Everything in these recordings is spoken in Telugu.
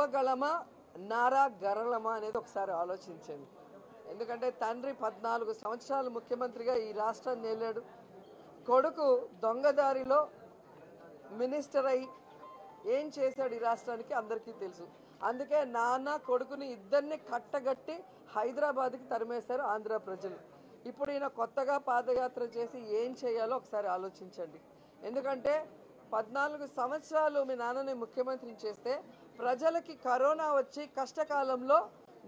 ఇవ్వగలమా నారా గరళమా అనేది ఒకసారి ఆలోచించండి. ఎందుకంటే తండ్రి 14 సంవత్సరాలు ముఖ్యమంత్రిగా ఈ రాష్ట్రాన్ని ఏలాడు. కొడుకు దొంగదారిలో మినిస్టర్ అయి ఏం చేశాడు ఈ రాష్ట్రానికి అందరికీ తెలుసు. అందుకే నాన్న కొడుకుని ఇద్దరిని కట్టగట్టి హైదరాబాద్కి తరిమేశారు ఆంధ్ర ప్రజలు. ఇప్పుడు ఈయన కొత్తగా పాదయాత్ర చేసి ఏం చేయాలో ఒకసారి ఆలోచించండి. ఎందుకంటే 14 సంవత్సరాలు మీ నాన్నని ముఖ్యమంత్రిని చేస్తే ప్రజలకి కరోనా వచ్చి కష్టకాలంలో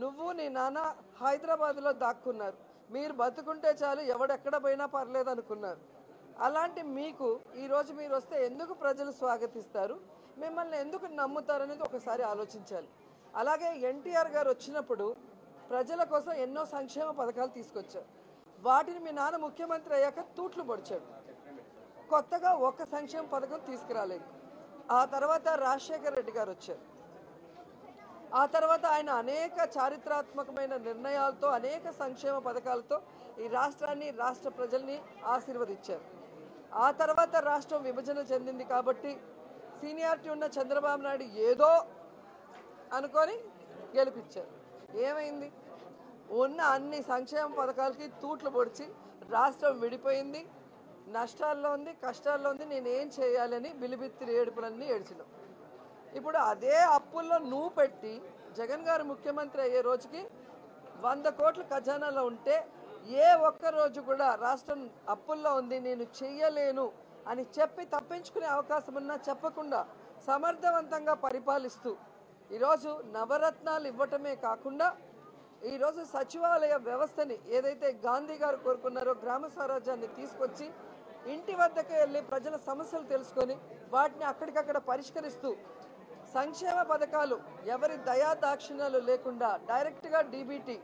నువ్వు నీ నాన్న హైదరాబాద్లో దాక్కున్నారు. మీరు బతుకుంటే చాలు, ఎవడెక్కడ పోయినా పర్లేదు అనుకున్నారు. అలాంటి మీకు ఈరోజు మీరు వస్తే ఎందుకు ప్రజలు స్వాగతిస్తారు, మిమ్మల్ని ఎందుకు నమ్ముతారు అనేది ఒకసారి ఆలోచించాలి. అలాగే ఎన్టీఆర్ గారు వచ్చినప్పుడు ప్రజల కోసం ఎన్నో సంక్షేమ పథకాలు తీసుకొచ్చారు. వాటిని మీ నాన్న ముఖ్యమంత్రి అయ్యాక తూట్లు పొడిచాడు. కొత్తగా ఒక సంక్షేమ పథకం తీసుకురాలేదు. ఆ తర్వాత రాజశేఖర్ రెడ్డి గారు వచ్చారు. ఆ తర్వాత ఆయన అనేక చారిత్రాత్మకమైన నిర్ణయాలతో అనేక సంక్షేమ పథకాలతో ఈ రాష్ట్రాన్ని రాష్ట్ర ప్రజల్ని ఆశీర్వదించారు. ఆ తర్వాత రాష్ట్రం విభజన చెందింది కాబట్టి సీనియారిటీ ఉన్న చంద్రబాబు నాయుడు ఏదో అనుకొని గెలిపించారు. ఏమైంది? ఉన్న అన్ని సంక్షేమ పథకాలకి తూట్లు పొడిచి రాష్ట్రం విడిపోయింది, నష్టాల్లో ఉంది, కష్టాల్లో ఉంది. నేనేం చేయాలని బిలిబిత్తిరి ఏడుపులన్నీ ఏడ్చినాం. ఇప్పుడు అదే అప్పుల్లో నువ్వు పెట్టి జగన్ గారు ముఖ్యమంత్రి అయ్యే రోజుకి 100 కోట్ల ఖజానాలో ఉంటే ఏ ఒక్క రోజు కూడా రాష్ట్రం అప్పుల్లో ఉంది నేను చెయ్యలేను అని చెప్పి తప్పించుకునే అవకాశం ఉన్నా చెప్పకుండా సమర్థవంతంగా పరిపాలిస్తూ ఈరోజు నవరత్నాలు ఇవ్వటమే కాకుండా ఈరోజు సచివాలయ వ్యవస్థని ఏదైతే గాంధీ గారు కోరుకున్నారో గ్రామ స్వరాజ్యాన్ని తీసుకొచ్చి ఇంటి వద్దకు వెళ్ళి ప్రజల సమస్యలు తెలుసుకొని వాటిని అక్కడికక్కడ పరిష్కరిస్తూ సంక్షేమ పథకాలు ఎవరి దయా దాక్షిణ్యాలు లేకుండా డైరెక్ట్గా డీబీటీ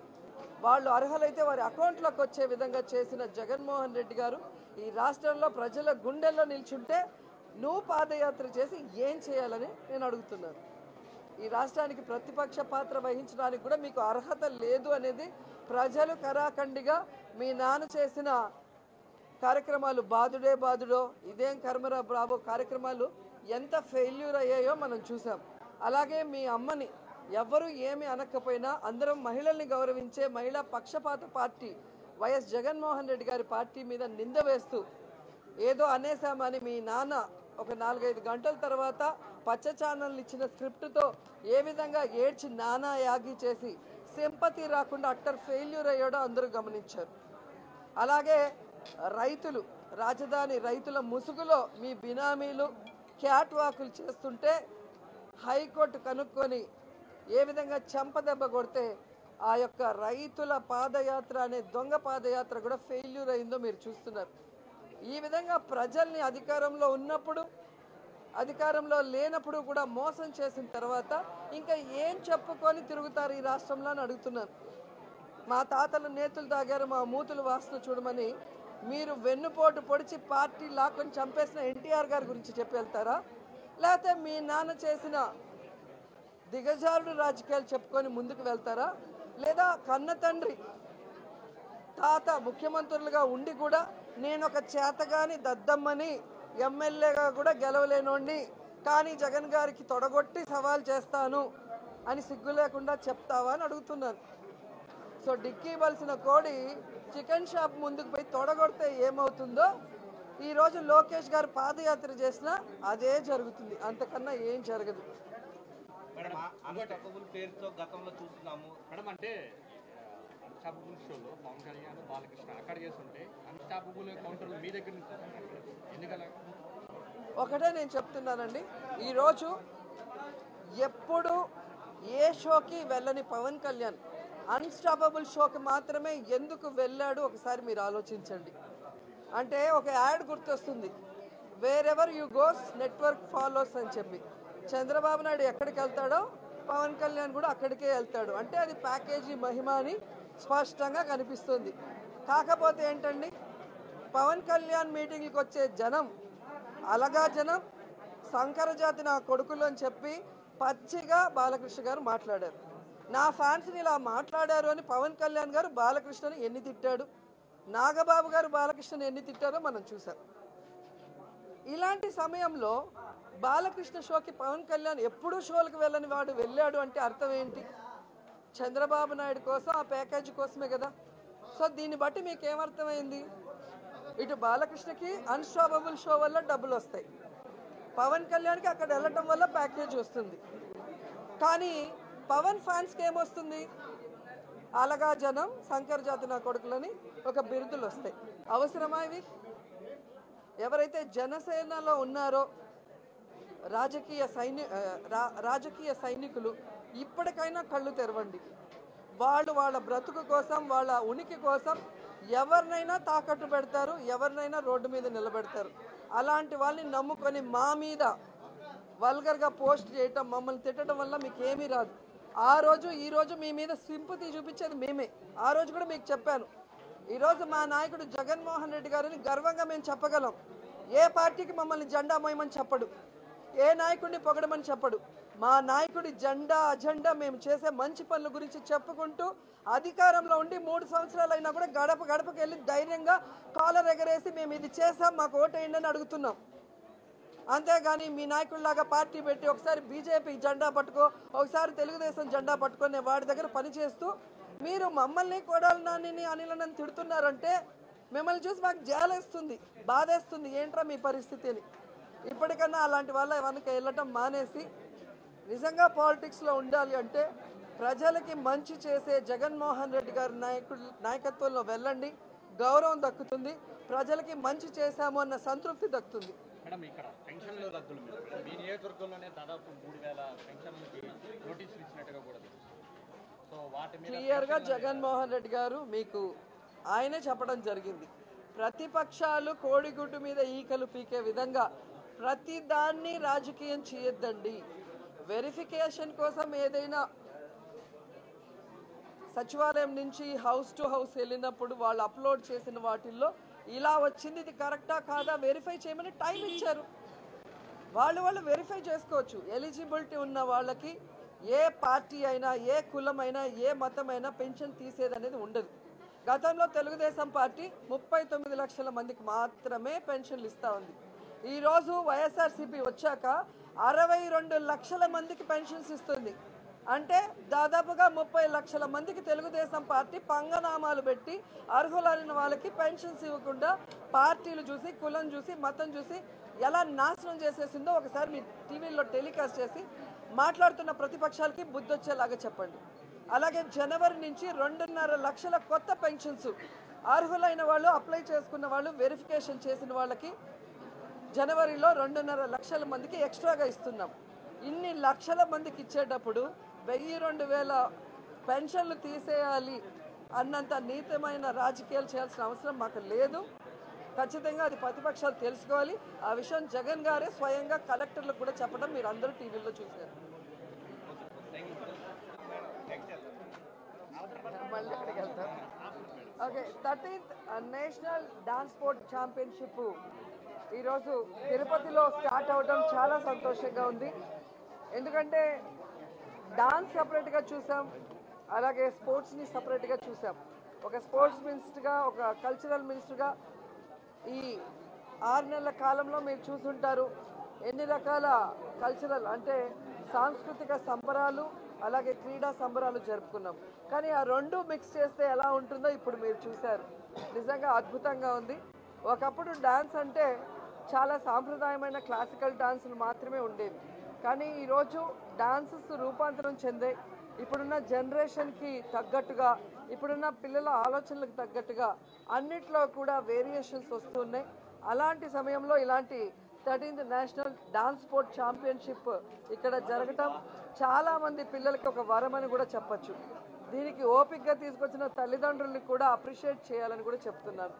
వాళ్ళు అర్హులైతే వారి అకౌంట్లోకి వచ్చే విధంగా చేసిన జగన్మోహన్ రెడ్డి గారు ఈ రాష్ట్రంలో ప్రజల గుండెల్లో నిల్చుంటే నువ్వు పాదయాత్ర చేసి ఏం చేయాలని నేను అడుగుతున్నాను. ఈ రాష్ట్రానికి ప్రతిపక్ష పాత్ర వహించడానికి కూడా మీకు అర్హత లేదు అనేది ప్రజలు కరాఖండిగా మీ నాన్న చేసిన కార్యక్రమాలు బాదుడే బాదుడో ఇదేం కర్మరా బ్రావో కార్యక్రమాలు ఎంత ఫెయిల్యూర్ అయ్యాయో మనం చూసాం. అలాగే మీ అమ్మని ఎవ్వరూ ఏమి అనకపోయినా అందరం మహిళల్ని గౌరవించే మహిళా పక్షపాత పార్టీ వైఎస్ జగన్మోహన్ రెడ్డి గారి పార్టీ మీద నింద వేస్తూ ఏదో అనేసామని మీ నాన్న ఒక 4-5 గంటల తర్వాత పచ్చ ఛానల్ ఇచ్చిన స్క్రిప్ట్తో ఏ విధంగా ఏడ్చి నానా యాగి చేసి సింపతి రాకుండా అట్టర్ ఫెయిల్యూర్ అయ్యాడో అందరూ గమనించారు. అలాగే రైతులు రాజధాని రైతుల ముసుగులో మీ బినామీలు క్యాట్ వాకులు చేస్తుంటే హైకోర్టు కనుక్కొని ఏ విధంగా చెంపదెబ్బ కొడితే ఆ యొక్క రైతుల పాదయాత్ర అనే దొంగ పాదయాత్ర కూడా ఫెయిల్యూర్ అయిందో మీరు చూస్తున్నారు. ఈ విధంగా ప్రజల్ని అధికారంలో ఉన్నప్పుడు అధికారంలో లేనప్పుడు కూడా మోసం చేసిన తర్వాత ఇంకా ఏం చెప్పుకొని తిరుగుతారు ఈ రాష్ట్రంలో అని అడుగుతున్నాను. మా తాతలు నేతులు తాగారు మా మూతులు వాసన చూడమని మీరు వెన్నుపోటు పొడిచి పార్టీ లాక్కొని చంపేసిన ఎన్టీఆర్ గారి గురించి చెప్పి వెళ్తారా, లేకపోతే మీ నాన్న చేసిన దిగజారుడు రాజకీయాలు చెప్పుకొని ముందుకు వెళ్తారా, లేదా కన్న తండ్రి తాత ముఖ్యమంత్రులుగా ఉండి కూడా నేను ఒక చేతగాని దద్దమ్మని ఎమ్మెల్యేగా కూడా గెలవలేనోడిని కానీ జగన్ గారికి తొడగొట్టి సవాల్ చేస్తాను అని సిగ్గు లేకుండా చెప్తావా అని అడుగుతున్నాను. సో డిక్కీ ఇవ్వాల్సిన కోడి చికెన్ షాప్ ముందుకు పోయి తొడగొడితే ఏమవుతుందో ఈరోజు లోకేష్ గారు పాదయాత్ర చేసినా అదే జరుగుతుంది, అంతకన్నా ఏం జరగదు. పేరుతో గతంలో చూస్తున్నాము మేడం. అంటే అన్స్టాపబుల్ షోలో పవన్ కళ్యాణ్ బాలకృష్ణ అక్కడ చేస్తుంటే అన్స్టాపబుల్ కౌంటర్లు మీ దగ్గర నుంచి ఎందుకలా? ఒకటే నేను చెప్తున్నానండి, ఈరోజు ఎప్పుడు ఏ షోకి వెళ్ళని పవన్ కళ్యాణ్ అన్స్టాపబుల్ షోకి మాత్రమే ఎందుకు వెళ్ళాడు ఒకసారి మీరు ఆలోచించండి. అంటే ఒక యాడ్ గుర్తొస్తుంది, wear ever you goes network follows అని చెప్పి. చంద్రబాబు నాయుడు ఎక్కడికి వెళ్తాడో పవన్ కళ్యాణ్ కూడా అక్కడికే వెళ్తాడు. అంటే అది ప్యాకేజీ మహిమ అని స్పష్టంగా కనిపిస్తుంది. కాకపోతే ఏంటండి, పవన్ కళ్యాణ్ మీటింగ్కి వచ్చే జనం అలగా జనం, సంకరజాతి నా కొడుకులు అని చెప్పి పచ్చిగా బాలకృష్ణ గారు మాట్లాడారు. నా ఫ్యాన్స్ని ఇలా మాట్లాడారు అని పవన్ కళ్యాణ్ గారు బాలకృష్ణని ఎన్ని తిట్టాడు, నాగబాబు గారు బాలకృష్ణని ఎన్ని తిట్టారో మనం చూసాం. ఇలాంటి సమయంలో బాలకృష్ణ షోకి పవన్ కళ్యాణ్ ఎప్పుడూ షోలకు వెళ్ళని వాడు వెళ్ళాడు అంటే అర్థం ఏంటి? చంద్రబాబు నాయుడు కోసం ఆ ప్యాకేజీ కోసమే కదా. సో దీన్ని బట్టి మీకు ఏమర్థమైంది? ఇటు బాలకృష్ణకి అన్స్టాపబుల్ షో వల్ల డబ్బులు వస్తాయి, పవన్ కళ్యాణ్కి అక్కడ వెళ్ళటం వల్ల ప్యాకేజ్ వస్తుంది. కానీ పవన్ ఫ్యాన్స్కి ఏమొస్తుంది? అలగా జనం శంకర్ జాతి నా కొడుకులని ఒక బిరుదులు వస్తాయి. అవసరమా ఇవి? ఎవరైతే జనసేనలో ఉన్నారో రాజకీయ సైనికులు ఇప్పటికైనా కళ్ళు తెరవండి. వాళ్ళ బ్రతుకు కోసం, వాళ్ళ ఉనికి కోసం ఎవరినైనా తాకట్టు పెడతారు, ఎవరినైనా రోడ్డు మీద నిలబెడతారు. అలాంటి వాళ్ళని నమ్ముకొని మా మీద వల్గర్గా పోస్ట్ చేయటం, మమ్మల్ని తిట్టడం వల్ల మీకు ఏమీ రాదు. ఆ రోజు ఈ రోజు మీ మీద సింపతి చూపించేది మేమే. ఆ రోజు కూడా మీకు చెప్పాను, ఈరోజు మా నాయకుడు జగన్మోహన్ రెడ్డి గారిని గర్వంగా మేము చెప్పగలం. ఏ పార్టీకి మమ్మల్ని జెండా మోయమని చెప్పడు, ఏ నాయకుడిని పొగడమని చెప్పడు. మా నాయకుడి జెండా అజెండా మేము చేసే మంచి పనుల గురించి చెప్పుకుంటూ అధికారంలో ఉండి 3 సంవత్సరాలు అయినా కూడా గడప గడపకి వెళ్ళి ధైర్యంగా కాలర్ ఎగరేసి మేము ఇది చేసాం, మాకు ఓటేయండి అని అడుగుతున్నాం. అంతేగాని మీ నాయకుడిలాగా పార్టీ పెట్టి ఒకసారి బీజేపీ జెండా పట్టుకో, ఒకసారి తెలుగుదేశం జెండా పట్టుకొని వాడి దగ్గర పనిచేస్తూ మీరు మమ్మల్ని కొడాలి నానిని అనిలని తిడుతున్నారంటే మిమ్మల్ని చూసి మాకు జాలేస్తుంది, బాధేస్తుంది. ఏంట్రా మీ పరిస్థితి అని. ఇప్పటికన్నా అలాంటి వాళ్ళ వెనక వెళ్ళటం మానేసి నిజంగా పాలిటిక్స్లో ఉండాలి అంటే ప్రజలకి మంచి చేసే జగన్మోహన్ రెడ్డి గారి నాయకత్వంలో వెళ్ళండి. గౌరవం దక్కుతుంది, ప్రజలకి మంచి చేశాము అన్న సంతృప్తి దక్కుతుంది. మేడం, ఇక్కడ పెన్షన్లు రద్దుల మీద మీ నియోజకవర్గంలోనే దాదాపు 3000 పెన్షన్లకి నోటీసులు ఇచ్చినట్టుగా కూడా తెలుస్తుంది. సో వాటి మీద క్లియర్గా జగన్మోహన్ రెడ్డి గారు మీకు ఆయనే చెప్పడం జరిగింది. ప్రతిపక్షాలు కోడిగుడ్డు మీద ఈకలు పీకే విధంగా ప్రతి దాన్ని రాజకీయం చేయొద్దండి. వెరిఫికేషన్ కోసం ఏదైనా సచివాలయం నుంచి హౌస్ టు హౌస్ వెళ్ళినప్పుడు వాళ్ళు అప్లోడ్ చేసిన వాటిల్లో ఇలా వచ్చింది, ఇది కరెక్టా కాదా వెరిఫై చేయమని టైం ఇచ్చారు. వాళ్ళు వెరిఫై చేసుకోవచ్చు. ఎలిజిబిలిటీ ఉన్న వాళ్ళకి ఏ పార్టీ అయినా, ఏ కులమైనా, ఏ మతమైనా పెన్షన్ తీసేదనేది ఉండదు. గతంలో తెలుగుదేశం పార్టీ 39 లక్షల మందికి మాత్రమే పెన్షన్లు ఇస్తూ ఉంది. ఈరోజు వైఎస్ఆర్సీపీ వచ్చాక 62 లక్షల మందికి పెన్షన్స్ ఇస్తుంది. అంటే దాదాపుగా 30 లక్షల మందికి తెలుగుదేశం పార్టీ పంగనామాలు పెట్టి అర్హులైన వాళ్ళకి పెన్షన్స్ ఇవ్వకుండా పార్టీలు చూసి, కులం చూసి, మతం చూసి ఎలా నాశనం చేసేసిందో ఒకసారి మీ టీవీలో టెలికాస్ట్ చేసి మాట్లాడుతున్న ప్రతిపక్షాలకి బుద్ధి వచ్చేలాగా చెప్పండి. అలాగే జనవరి నుంచి 2.5 లక్షల కొత్త పెన్షన్స్ అర్హులైన వాళ్ళు, అప్లై చేసుకున్న వాళ్ళు, వెరిఫికేషన్ చేసిన వాళ్ళకి జనవరిలో 2.5 లక్షల మందికి ఎక్స్ట్రాగా ఇస్తున్నాం. ఇన్ని లక్షల మందికి ఇచ్చేటప్పుడు 1000-2000 పెన్షన్లు తీసేయాలి అన్నంత నీతమైన రాజకీయాలు చేయాల్సిన అవసరం మాకు లేదు. ఖచ్చితంగా అది ప్రతిపక్షాలు తెలుసుకోవాలి. ఆ విషయం జగన్ గారే స్వయంగా కలెక్టర్లకు కూడా చెప్పడం మీరు అందరూ టీవీలో చూశారు. Okay, 13th national dance sport championship ఈరోజు తిరుపతిలో స్టార్ట్ అవడం చాలా సంతోషంగా ఉంది. ఎందుకంటే డాన్స్ సపరేట్గా చూసాం, అలాగే స్పోర్ట్స్ని సపరేట్గా చూసాం. ఒక స్పోర్ట్స్ మినిస్టర్గా, ఒక కల్చరల్ మినిస్టర్గా ఈ 6 నెలల కాలంలో మీరు చూసుంటారు ఎన్ని రకాల కల్చరల్ అంటే సాంస్కృతిక సంబరాలు, అలాగే క్రీడా సంబరాలు జరుపుకున్నాం. కానీ ఆ రెండు మిక్స్ చేస్తే ఎలా ఉంటుందో ఇప్పుడు మీరు చూశారు. నిజంగా అద్భుతంగా ఉంది. ఒకప్పుడు డాన్స్ అంటే చాలా సాంప్రదాయమైన క్లాసికల్ డాన్సులు మాత్రమే ఉండేవి. కానీ ఈరోజు డాన్సెస్ రూపాంతరం చెందాయి. ఇప్పుడున్న జనరేషన్కి తగ్గట్టుగా, ఇప్పుడున్న పిల్లల ఆలోచనలకు తగ్గట్టుగా అన్నిట్లో కూడా వేరియేషన్స్ వస్తున్నాయి. అలాంటి సమయంలో ఇలాంటి 13th national dance sport championship ఇక్కడ జరగటం చాలామంది పిల్లలకి ఒక వరమని కూడా చెప్పచ్చు. దీనికి ఓపికగా తీసుకొచ్చిన తల్లిదండ్రుల్ని కూడా అప్రిషియేట్ చేయాలని కూడా చెప్తున్నాను.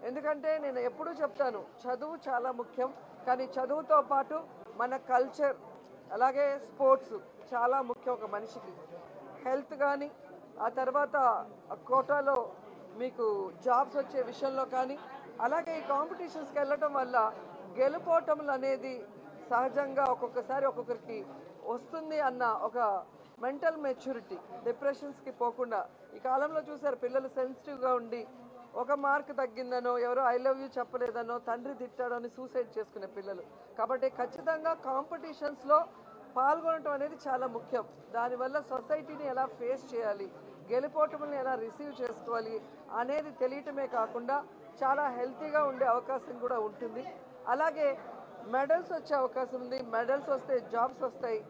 ఎందుకంటే నేను ఎప్పుడూ చెప్తాను, చదువు చాలా ముఖ్యం, కానీ చదువుతో పాటు మన కల్చర్ అలాగే స్పోర్ట్స్ చాలా ముఖ్యం. ఒక మనిషికి హెల్త్ కానీ, ఆ తర్వాత కోటాలో మీకు జాబ్స్ వచ్చే విషయంలో కానీ, అలాగే ఈ కాంపిటీషన్స్కి వెళ్ళటం వల్ల గెలుపోవటములు అనేది సహజంగా ఒక్కొక్కసారి ఒక్కొక్కరికి వస్తుంది అన్న ఒక మెంటల్ మెచ్యూరిటీ, డిప్రెషన్స్కి పోకుండా ఈ కాలంలో చూసారు పిల్లలు సెన్సిటివ్గా ఉండి ఒక మార్క్ తగ్గిందనో ఎవరో ఐ లవ్ యూ చెప్పలేదనో తండ్రి తిట్టాడో అని సూసైడ్ చేసుకునే పిల్లలు. కాబట్టి ఖచ్చితంగా కాంపిటీషన్స్లో పాల్గొనడం అనేది చాలా ముఖ్యం. దానివల్ల సొసైటీని ఎలా ఫేస్ చేయాలి, గెలుపోటములను ఎలా రిసీవ్ చేసుకోవాలి అనేది తెలియటమే కాకుండా చాలా హెల్తీగా ఉండే అవకాశం కూడా ఉంటుంది. అలాగే మెడల్స్ వచ్చే అవకాశం ఉంది. మెడల్స్ వస్తే జాబ్స్ వస్తాయి,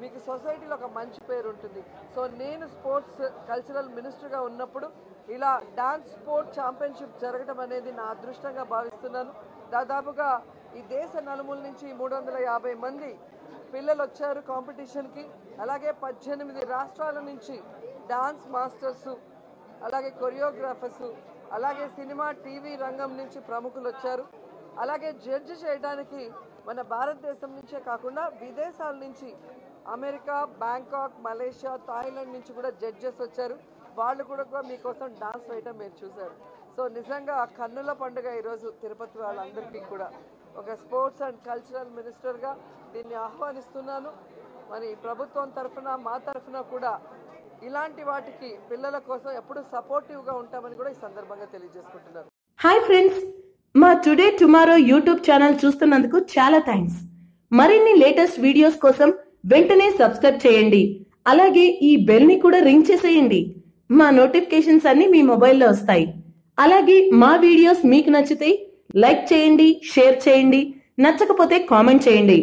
మీకు సొసైటీలో ఒక మంచి పేరు ఉంటుంది. సో నేను స్పోర్ట్స్ కల్చరల్ మినిస్టర్గా ఉన్నప్పుడు ఇలా డాన్స్ స్పోర్ట్ ఛాంపియన్షిప్ జరగడం అనేది నా అదృష్టంగా భావిస్తున్నాను. దాదాపుగా ఈ దేశ నలుమూల నుంచి 350 మంది పిల్లలు వచ్చారు కాంపిటీషన్కి. అలాగే 18 రాష్ట్రాల నుంచి డాన్స్ మాస్టర్సు, అలాగే కొరియోగ్రాఫర్సు, అలాగే సినిమా టీవీ రంగం నుంచి ప్రముఖులు వచ్చారు. అలాగే జడ్జి చేయడానికి మన భారతదేశం నుంచే కాకుండా విదేశాల నుంచి అమెరికా, బ్యాంకాక్, మలేషియా, థాయిలాండ్ నుంచి కూడా జడ్జెస్ వచ్చారు. వాళ్ళు కూడా మీకోసం డాన్స్ వేయటం మీరు చూశారు. సో నిజంగా కన్నుల పండుగ ఈరోజు తిరుపతి వాళ్ళందరికీ కూడా. ఒక స్పోర్ట్స్ అండ్ కల్చరల్ మినిస్టర్గా దీన్ని ఆహ్వానిస్తున్నాను. మరి ప్రభుత్వం తరఫున మా తరఫున కూడా ఇలాంటి వాటికి పిల్లల కోసం ఎప్పుడు సపోర్టివ్గా ఉంటామని కూడా ఈ సందర్భంగా తెలియజేసుకుంటున్నారు. హాయ్ ఫ్రెండ్స్, మా టుడే టుమారో యూట్యూబ్ ఛానల్ చూస్తున్నందుకు చాలా థ్యాంక్స్. మరిన్ని లేటెస్ట్ వీడియోస్ కోసం వెంటనే సబ్స్క్రైబ్ చేయండి. అలాగే ఈ బెల్ ని కూడా రింగ్ చేసేయండి. మా నోటిఫికేషన్స్ అన్ని మీ మొబైల్లో వస్తాయి. అలాగే మా వీడియోస్ మీకు నచ్చితే లైక్ చేయండి, షేర్ చేయండి, నచ్చకపోతే కామెంట్ చేయండి.